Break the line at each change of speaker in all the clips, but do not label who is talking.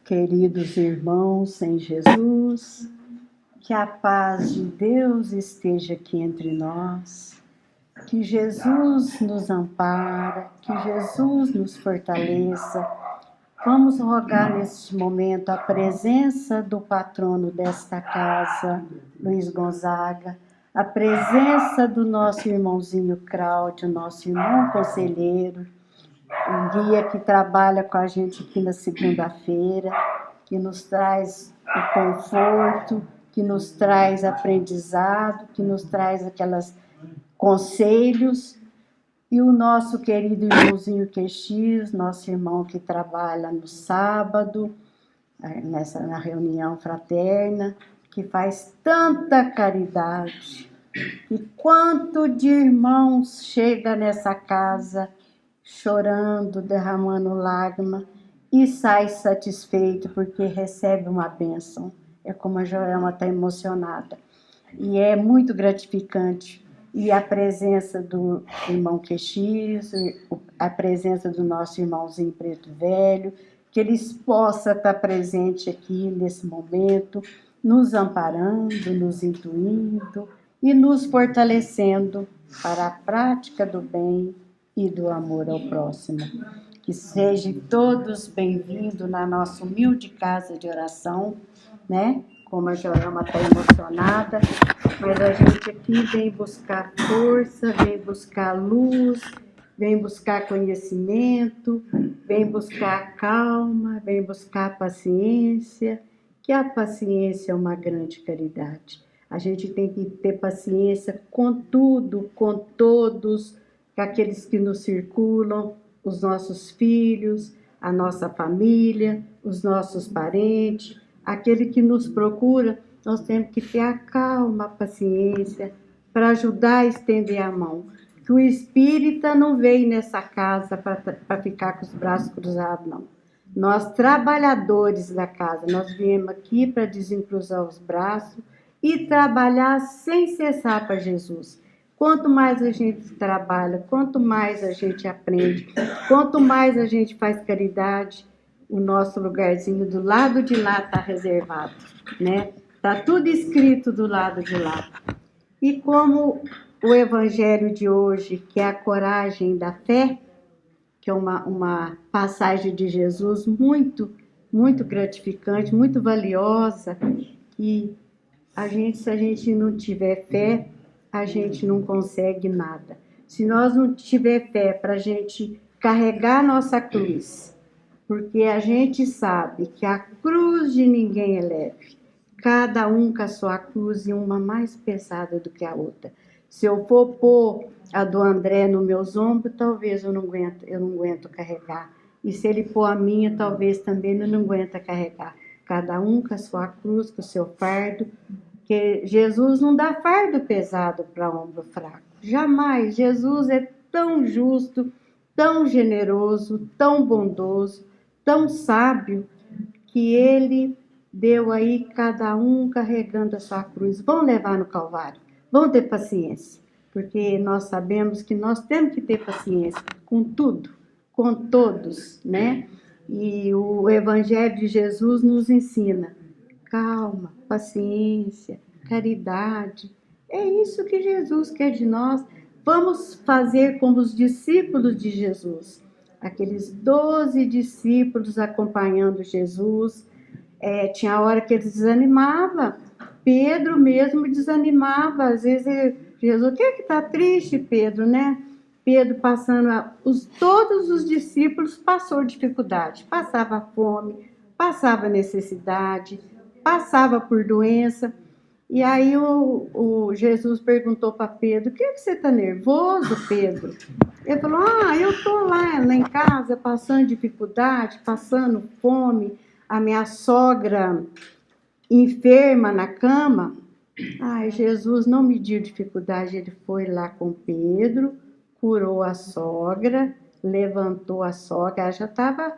Queridos irmãos em Jesus, que a paz de Deus esteja aqui entre nós, que Jesus nos ampara, que Jesus nos fortaleça. Vamos rogar neste momento a presença do patrono desta casa, Luiz Gonzaga, a presença do nosso irmãozinho Cláudio, nosso irmão conselheiro, um guia que trabalha com a gente aqui na segunda-feira, que nos traz o conforto, que nos traz aprendizado, que nos traz aqueles conselhos. E o nosso querido irmãozinho QX, nosso irmão que trabalha no sábado, na reunião fraterna, que faz tanta caridade. E quanto de irmãos chega nessa casa chorando, derramando lágrima e sai satisfeito porque recebe uma bênção. É como a Joelma está emocionada. E é muito gratificante. E a presença do irmão QX, a presença do nosso irmãozinho Preto Velho, que eles possam estar presentes aqui nesse momento, nos amparando, nos intuindo e nos fortalecendo para a prática do bem e do amor ao próximo. Que sejam todos bem-vindos na nossa humilde casa de oração, né? Como a Joelma está emocionada, mas a gente aqui vem buscar força, vem buscar luz, vem buscar conhecimento, vem buscar calma, vem buscar paciência, que a paciência é uma grande caridade. A gente tem que ter paciência com tudo, com todos, com aqueles que nos circulam, os nossos filhos, a nossa família, os nossos parentes, aquele que nos procura. Nós temos que ter a calma, a paciência, para ajudar a estender a mão. Que o espírita não veio nessa casa para ficar com os braços cruzados, não. Nós, trabalhadores da casa, nós viemos aqui para desencruzar os braços e trabalhar sem cessar para Jesus. Quanto mais a gente trabalha, quanto mais a gente aprende, quanto mais a gente faz caridade, o nosso lugarzinho do lado de lá está reservado, né? Está tudo escrito do lado de lá. E como o evangelho de hoje, que é a coragem da fé, que é uma passagem de Jesus muito, muito gratificante, muito valiosa, que se a gente não tiver fé, a gente não consegue nada. Se nós não tiver fé para a gente carregar a nossa cruz, porque a gente sabe que a cruz de ninguém é leve, cada um com a sua cruz e uma mais pesada do que a outra. Se eu for pôr a do André nos meus ombros, talvez eu não aguento carregar. E se ele pôr a minha, talvez também eu não aguento carregar. Cada um com a sua cruz, com o seu fardo, porque Jesus não dá fardo pesado para ombro fraco. Jamais. Jesus é tão justo, tão generoso, tão bondoso, tão sábio, que ele deu aí cada um carregando a sua cruz. Vão levar no Calvário, vão ter paciência, porque nós sabemos que nós temos que ter paciência com tudo, com todos, né? E o Evangelho de Jesus nos ensina calma, paciência, caridade. É isso que Jesus quer de nós. Vamos fazer como os discípulos de Jesus. Aqueles 12 discípulos acompanhando Jesus. Tinha hora que eles desanimavam. Pedro mesmo desanimava. Às vezes, Jesus, o que é que está triste, Pedro, né? Pedro passando, todos os discípulos passou dificuldade. Passava fome, passava necessidade, passava por doença. E aí o Jesus perguntou para Pedro, por que você está nervoso, Pedro? Ele falou, eu estou lá em casa passando dificuldade, passando fome, a minha sogra enferma na cama. Jesus não mediu dificuldade, ele foi lá com Pedro, curou a sogra, levantou a sogra, ela já estava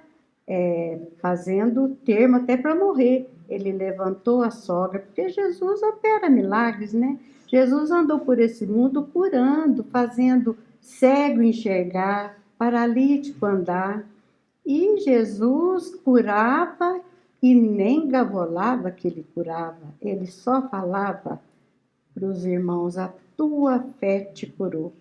fazendo termo até para morrer. Ele levantou a sogra, porque Jesus opera milagres, né? Jesus andou por esse mundo curando, fazendo cego enxergar, paralítico andar. E Jesus curava e nem gavolava que ele curava, ele só falava para os irmãos: a tua fé te curou.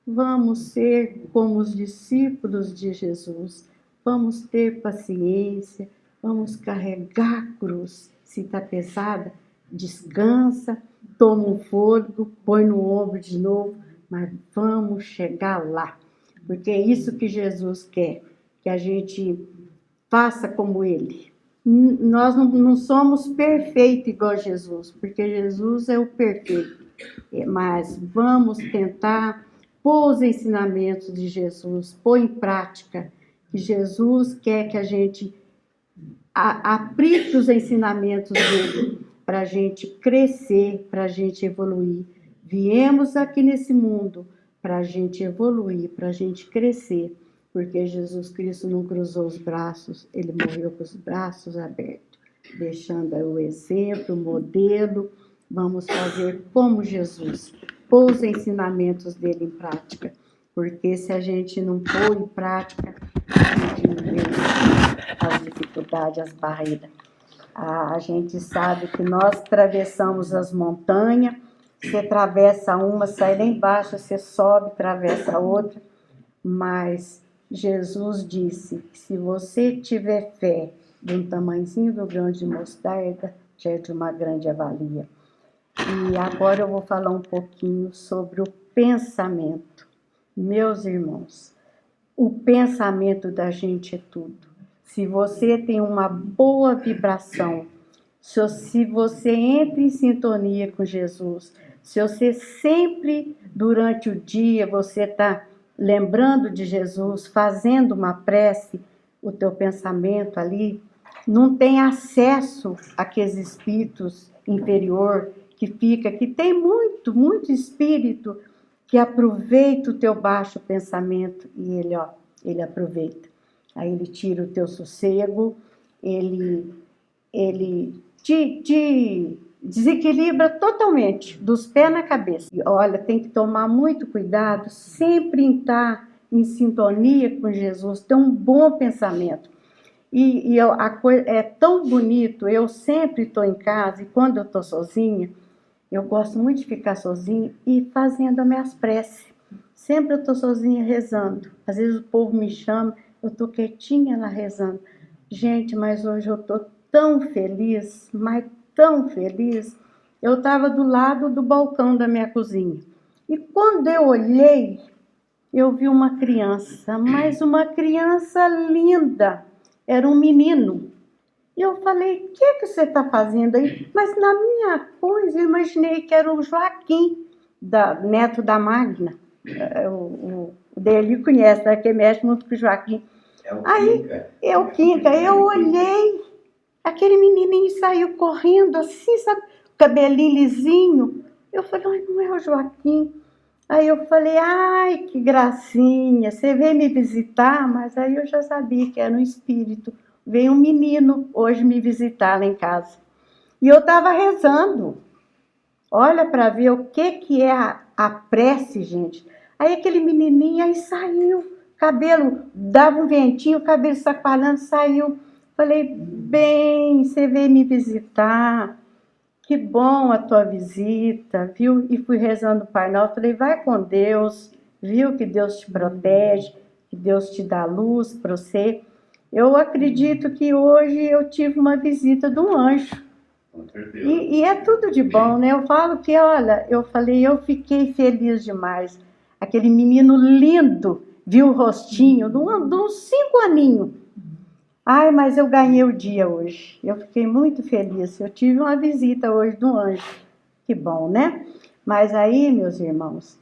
Vamos ser como os discípulos de Jesus, vamos ter paciência, vamos carregar a cruz. Se está pesada, descansa, toma um fôlego, põe no ombro de novo, mas vamos chegar lá, porque é isso que Jesus quer, que a gente faça como Ele. Nós não somos perfeitos igual Jesus, porque Jesus é o perfeito, mas vamos tentar pôr os ensinamentos de Jesus, pôr em prática, que Jesus quer que a gente aplique os ensinamentos dele para a gente crescer, para a gente evoluir. Viemos aqui nesse mundo para a gente evoluir, para a gente crescer, porque Jesus Cristo não cruzou os braços, ele morreu com os braços abertos, deixando o exemplo, o modelo. Vamos fazer como Jesus, pôr os ensinamentos dele em prática, porque se a gente não pôr em prática, a gente não vê as dificuldades, as barreiras. A gente sabe que nós atravessamos as montanhas, você atravessa uma, sai lá embaixo, você sobe, atravessa a outra, mas Jesus disse que se você tiver fé de um tamanhozinho do grão de mostarda, já é de uma grande avalia. E agora eu vou falar um pouquinho sobre o pensamento. Meus irmãos, o pensamento da gente é tudo. Se você tem uma boa vibração, se você entra em sintonia com Jesus, se você sempre, durante o dia, você está lembrando de Jesus, fazendo uma prece, o teu pensamento ali não tem acesso àqueles espíritos inferior que tem muito espírito que aproveita o teu baixo pensamento e ele aproveita. Aí ele tira o teu sossego, ele te desequilibra totalmente, dos pés na cabeça. E olha, tem que tomar muito cuidado, sempre em estar em sintonia com Jesus, ter um bom pensamento. A coisa é tão bonito, eu sempre estou em casa e quando eu estou sozinha, eu gosto muito de ficar sozinha e fazendo as minhas preces. Sempre eu estou sozinha rezando. Às vezes o povo me chama, eu estou quietinha lá rezando. Gente, mas hoje eu estou tão feliz, mas tão feliz. Eu estava do lado do balcão da minha cozinha. E quando eu olhei, eu vi uma criança, mas uma criança linda. Era um menino. E eu falei: o que você está fazendo aí? Mas na minha coisa, eu imaginei que era o Joaquim, neto da Magna. O Deli conhece, né? Que mexe muito com o Joaquim. É o Quinca. Eu olhei, aquele menininho saiu correndo assim, sabe? Cabelinho lisinho. Eu falei: ai, não é o Joaquim. Aí eu falei: ai, que gracinha, você veio me visitar? Mas aí eu já sabia que era um espírito. Veio um menino hoje me visitar lá em casa. E eu estava rezando. Olha para ver o que é a prece, gente. Aí aquele menininho aí saiu, cabelo, dava um ventinho, o cabelo sacoalhando, saiu. Falei: bem, você veio me visitar. Que bom a tua visita, viu? E fui rezando o Pai Nosso. Falei: vai com Deus, viu? Que Deus te protege, que Deus te dá luz para você. Eu acredito que hoje eu tive uma visita de um anjo. E é tudo de bom, né? Eu falo que, olha, eu fiquei feliz demais. Aquele menino lindo, viu o rostinho, de uns 5 aninhos. Ai, mas eu ganhei o dia hoje. Eu fiquei muito feliz. Eu tive uma visita hoje de um anjo. Que bom, né? Mas aí, meus irmãos,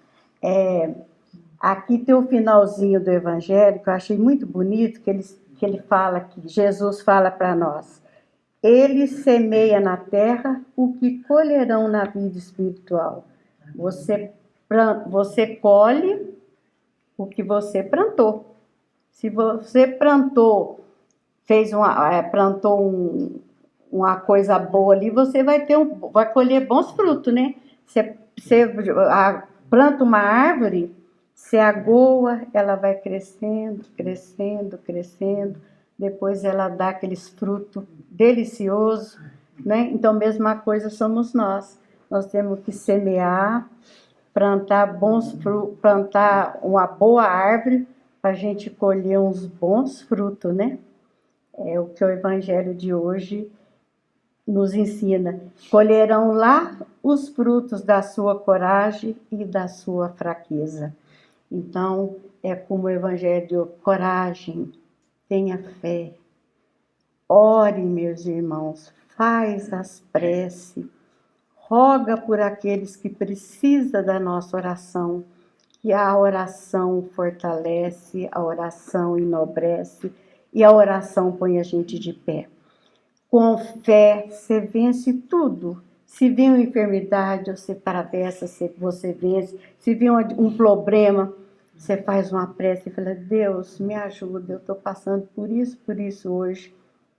aqui tem o finalzinho do Evangelho, que eu achei muito bonito, que ele fala, que Jesus fala para nós: ele semeia na terra o que colherão na vida espiritual. Você colhe o que você plantou. Se você plantou uma coisa boa ali, você vai colher bons frutos, né? Você planta uma árvore, se agoa, ela vai crescendo, crescendo, crescendo, depois ela dá aqueles frutos deliciosos, né? Então, mesma coisa somos nós. Nós temos que semear, plantar plantar uma boa árvore para a gente colher uns bons frutos, né? É o que o Evangelho de hoje nos ensina. Colherão lá os frutos da sua coragem e da sua fraqueza. Então, é como o Evangelho: coragem, tenha fé, ore, meus irmãos, faz as preces, roga por aqueles que precisam da nossa oração, que a oração fortalece, a oração enobrece e a oração põe a gente de pé. Com fé, você vence tudo. Se vem uma enfermidade, você atravessa, você vence. Se vem um problema, você faz uma prece e fala: Deus, me ajuda, eu estou passando por isso hoje.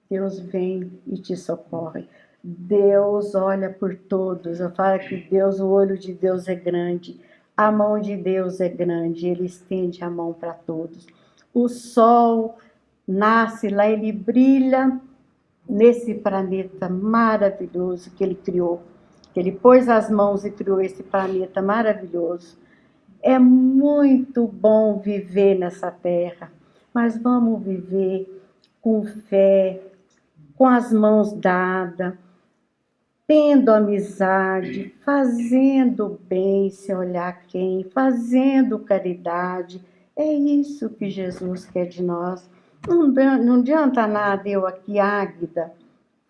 Deus vem e te socorre. Deus olha por todos. Eu falo que Deus, o olho de Deus é grande. A mão de Deus é grande. Ele estende a mão para todos. O sol nasce lá, ele brilha nesse planeta maravilhoso que ele criou. Que ele pôs as mãos e criou esse planeta maravilhoso. É muito bom viver nessa terra, mas vamos viver com fé, com as mãos dadas, tendo amizade, fazendo bem, se olhar quem, fazendo caridade. É isso que Jesus quer de nós. Não adianta nada eu aqui, Águida,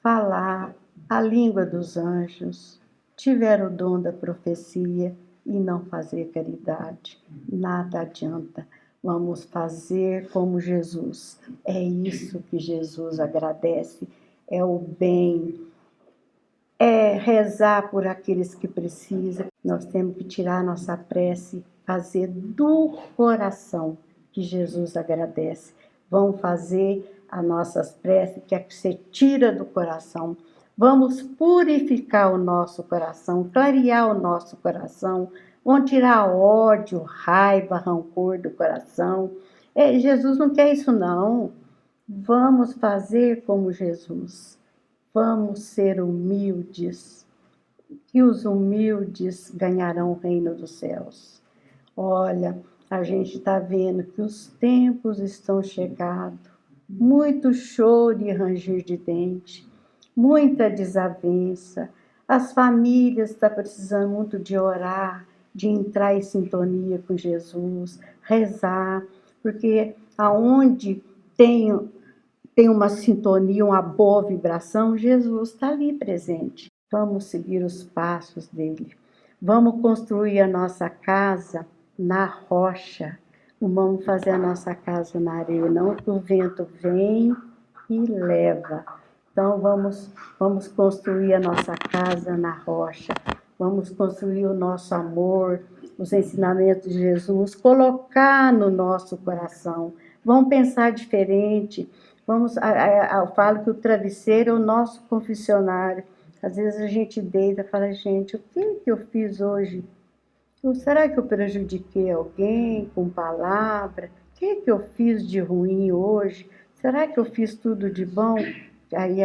falar a língua dos anjos, tiver o dom da profecia e não fazer caridade. Nada adianta. Vamos fazer como Jesus. É isso que Jesus agradece. É o bem. É rezar por aqueles que precisam. Nós temos que tirar a nossa prece, fazer do coração, que Jesus agradece. Vamos fazer as nossas preces, que é que você tira do coração. Vamos purificar o nosso coração, clarear o nosso coração. Vamos tirar ódio, raiva, rancor do coração. Jesus não quer isso, não. Vamos fazer como Jesus. Vamos ser humildes, que os humildes ganharão o reino dos céus. Olha, a gente está vendo que os tempos estão chegados. Muito choro e ranger de dente, muita desavença. As famílias estão precisando muito de orar, de entrar em sintonia com Jesus, rezar, porque aonde tem uma sintonia, uma boa vibração, Jesus está ali presente. Vamos seguir os passos dele. Vamos construir a nossa casa na rocha. Não vamos fazer a nossa casa na areia, não, que o vento vem e leva. Então vamos construir a nossa casa na rocha. Vamos construir o nosso amor, os ensinamentos de Jesus, colocar no nosso coração. Vamos pensar diferente. Eu falo que o travesseiro é o nosso confessionário. Às vezes a gente deita e fala: gente, o que eu fiz hoje? Será que eu prejudiquei alguém com palavra? O que eu fiz de ruim hoje? Será que eu fiz tudo de bom? Aí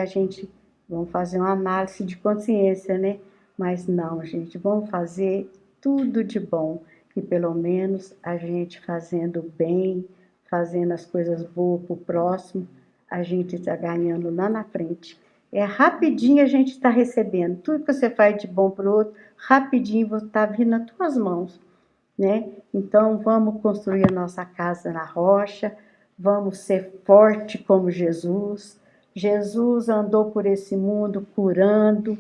vamos fazer uma análise de consciência, né? Mas não, gente, vamos fazer tudo de bom. E pelo menos a gente fazendo bem, fazendo as coisas boas para o próximo, a gente está ganhando lá na frente. Rapidinho a gente está recebendo. Tudo que você faz de bom para o outro, rapidinho está vindo nas tuas mãos, né? Então vamos construir a nossa casa na rocha, vamos ser forte como Jesus. Jesus andou por esse mundo curando,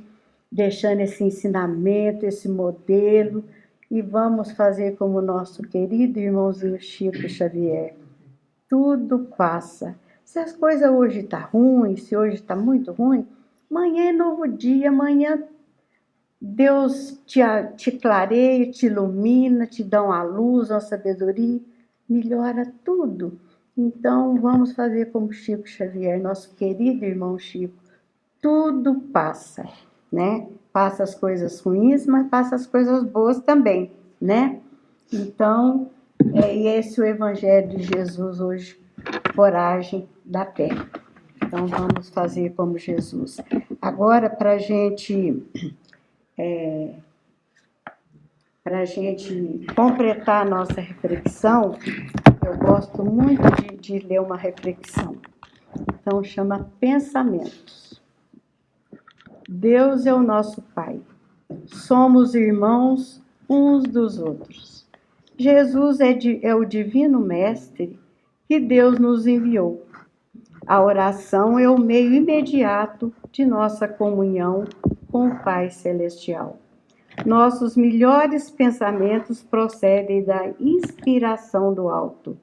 deixando esse ensinamento, esse modelo, e vamos fazer como o nosso querido irmãozinho Chico Xavier. Tudo passa. Se as coisas hoje estão ruins, se hoje está muito ruim, amanhã é novo dia, amanhã Deus te clareia, te ilumina, te dá uma luz, uma sabedoria, melhora tudo. Então vamos fazer como Chico Xavier, nosso querido irmão Chico. Tudo passa, né? Passa as coisas ruins, mas passa as coisas boas também, né? Então, esse é o Evangelho de Jesus hoje. Coragem, da fé. Então, vamos fazer como Jesus. Agora, para a gente completar a nossa reflexão, eu gosto muito de ler uma reflexão. Então, chama Pensamentos. Deus é o nosso Pai. Somos irmãos uns dos outros. Jesus é o divino mestre que Deus nos enviou. A oração é o meio imediato de nossa comunhão com o Pai Celestial. Nossos melhores pensamentos procedem da inspiração do alto.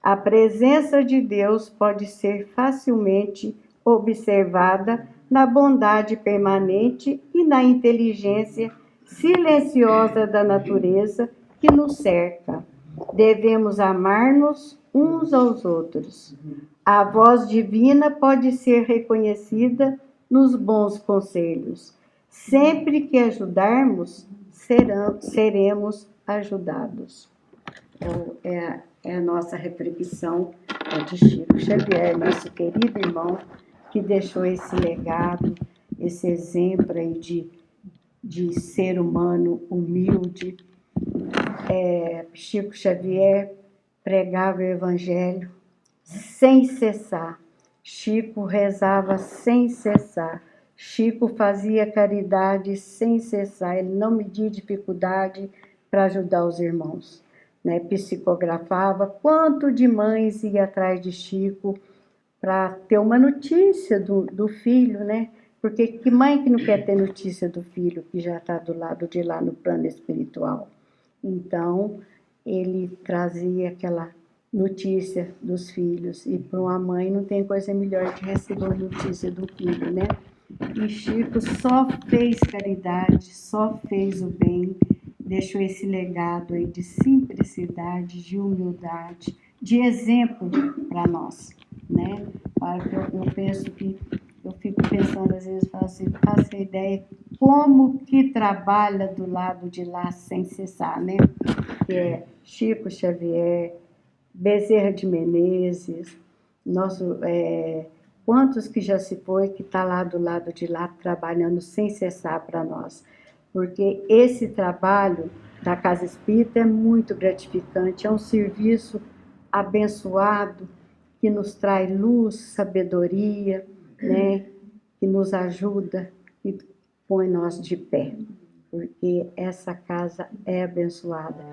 A presença de Deus pode ser facilmente observada na bondade permanente e na inteligência silenciosa da natureza que nos cerca. Devemos amar-nos uns aos outros. A voz divina pode ser reconhecida nos bons conselhos. Sempre que ajudarmos, seremos ajudados. Então, é a nossa reflexão de Chico Xavier, nosso querido irmão, que deixou esse legado, esse exemplo aí de ser humano humilde. Chico Xavier pregava o Evangelho sem cessar. Chico rezava sem cessar. Chico fazia caridade sem cessar. Ele não media dificuldade para ajudar os irmãos. Né? Psicografava. Quanto de mães ia atrás de Chico para ter uma notícia do filho, né? Porque que mãe que não quer ter notícia do filho que já está do lado de lá no plano espiritual? Então, ele trazia aquela notícia dos filhos. E para uma mãe não tem coisa melhor que receber a notícia do filho, né? E Chico só fez caridade, só fez o bem, deixou esse legado aí de simplicidade, de humildade, de exemplo para nós, né? Eu penso que, eu fico pensando às vezes, faço a ideia como que trabalha do lado de lá sem cessar, né? Que é Chico Xavier, Bezerra de Menezes, quantos que já se foi, que está lá do lado de lá trabalhando sem cessar para nós. Porque esse trabalho da Casa Espírita é muito gratificante, é um serviço abençoado, que nos traz luz, sabedoria, né? Que nos ajuda e põe nós de pé, porque essa casa é abençoada.